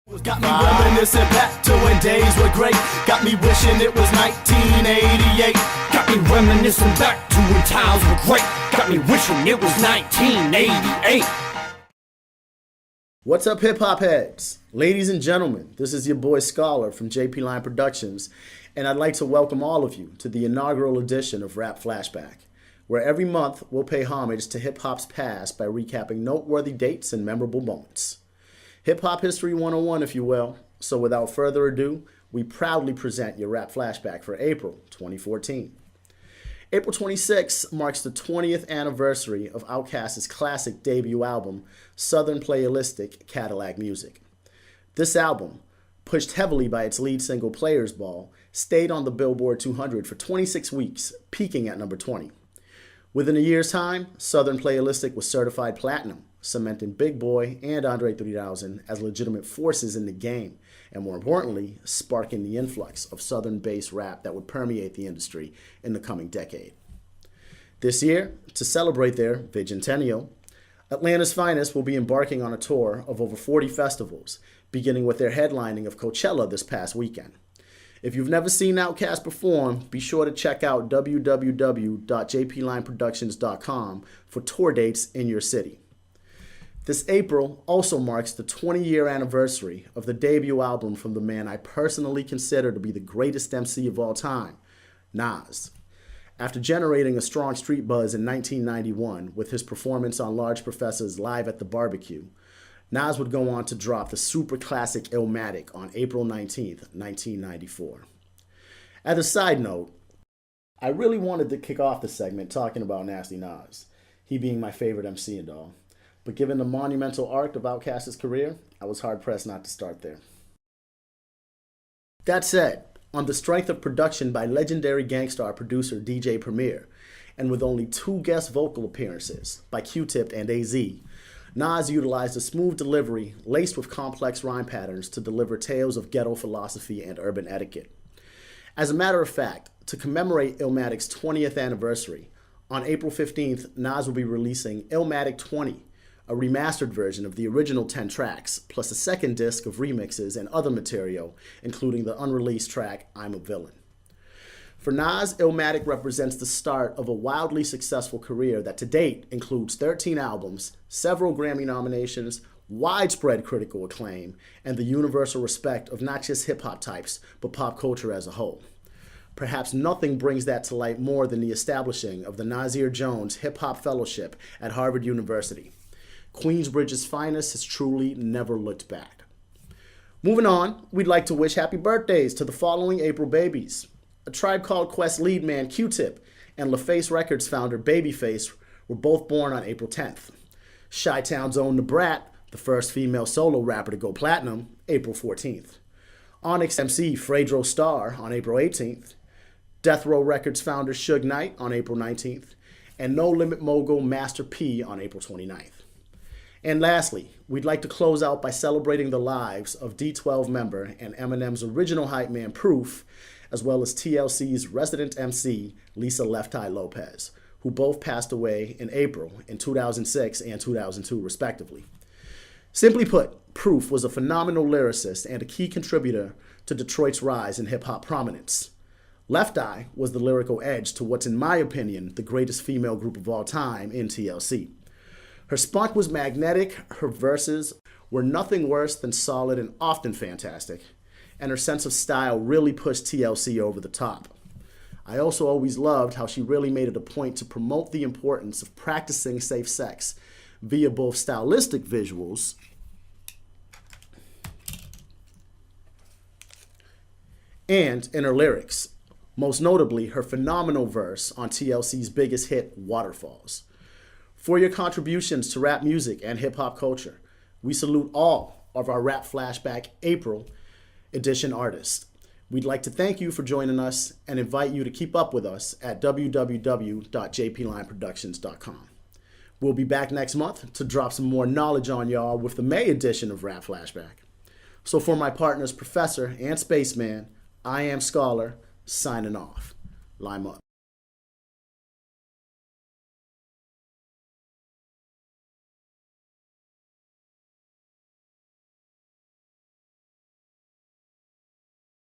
Got me reminiscing back to when days were great. Got me wishing it was 1988. Got me reminiscing back to when times were great. Got me wishing it was 1988. What's up, hip-hop heads? Ladies and gentlemen, this is your boy Scholar from JP Line Productions, and I'd like to welcome all of you to the inaugural edition of Rap Flashback, where every month we'll pay homage to hip-hop's past by recapping noteworthy dates and memorable moments. Hip-hop history 101, if you will. So without further ado, we proudly present your Rap Flashback for April 2014. April 26 marks the 20th anniversary of Outkast's classic debut album, Southern Playalistic Cadillac Music. This album, pushed heavily by its lead single Players Ball, stayed on the Billboard 200 for 26 weeks, peaking at number 20. Within a year's time, Southern Playalistic was certified platinum, cementing Big Boy and Andre 3000 as legitimate forces in the game, and more importantly, sparking the influx of Southern-based rap that would permeate the industry in the coming decade. This year, to celebrate their Bicentennial, Atlanta's finest will be embarking on a tour of over 40 festivals, beginning with their headlining of Coachella this past weekend. If you've never seen Outkast perform, be sure to check out www.jplineproductions.com for tour dates in your city. This April also marks the 20-year anniversary of the debut album from the man I personally consider to be the greatest MC of all time, Nas. After generating a strong street buzz in 1991 with his performance on Large Professor's Live at the Barbecue, Nas would go on to drop the super classic Illmatic on April 19th, 1994. As a side note, I really wanted to kick off the segment talking about Nasty Nas, he being my favorite MC and all. But given the monumental arc of Outkast's career, I was hard-pressed not to start there. That said, on the strength of production by legendary Gangstar producer DJ Premier, and with only 2 guest vocal appearances by Q-Tip and AZ, Nas utilized a smooth delivery laced with complex rhyme patterns to deliver tales of ghetto philosophy and urban etiquette. As a matter of fact, to commemorate Illmatic's 20th anniversary, on April 15th, Nas will be releasing Illmatic 20, a remastered version of the original 10 tracks, plus a second disc of remixes and other material, including the unreleased track, I'm a Villain. For Nas, Illmatic represents the start of a wildly successful career that to date includes 13 albums, several Grammy nominations, widespread critical acclaim, and the universal respect of not just hip-hop types, but pop culture as a whole. Perhaps nothing brings that to light more than the establishing of the Nasir Jones Hip Hop Fellowship at Harvard University. Queensbridge's finest has truly never looked back. Moving on, we'd like to wish happy birthdays to the following April babies. A Tribe Called Quest lead man Q-Tip and LaFace Records founder Babyface were both born on April 10th. Chi-Town's own Nebrat, the first female solo rapper to go platinum, April 14th. Onyx MC Fredro Starr on April 18th. Death Row Records founder Suge Knight on April 19th. And No Limit mogul Master P on April 29th. And lastly, we'd like to close out by celebrating the lives of D12 member and Eminem's original hype man Proof, as well as TLC's resident MC Lisa Left Eye Lopez, who both passed away in April in 2006 and 2002 respectively. Simply put, Proof was a phenomenal lyricist and a key contributor to Detroit's rise in hip-hop prominence. Left Eye was the lyrical edge to what's in my opinion the greatest female group of all time in TLC. Her spunk was magnetic, her verses were nothing worse than solid and often fantastic, and her sense of style really pushed TLC over the top. I also always loved how she really made it a point to promote the importance of practicing safe sex via both stylistic visuals and in her lyrics, most notably her phenomenal verse on TLC's biggest hit, Waterfalls. For your contributions to rap music and hip-hop culture, we salute all of our Rap Flashback April edition artists. We'd like to thank you for joining us and invite you to keep up with us at www.jplineproductions.com. We'll be back next month to drop some more knowledge on y'all with the May edition of Rap Flashback. So for my partners, Professor and Spaceman, I am Scholar, signing off. Lime up.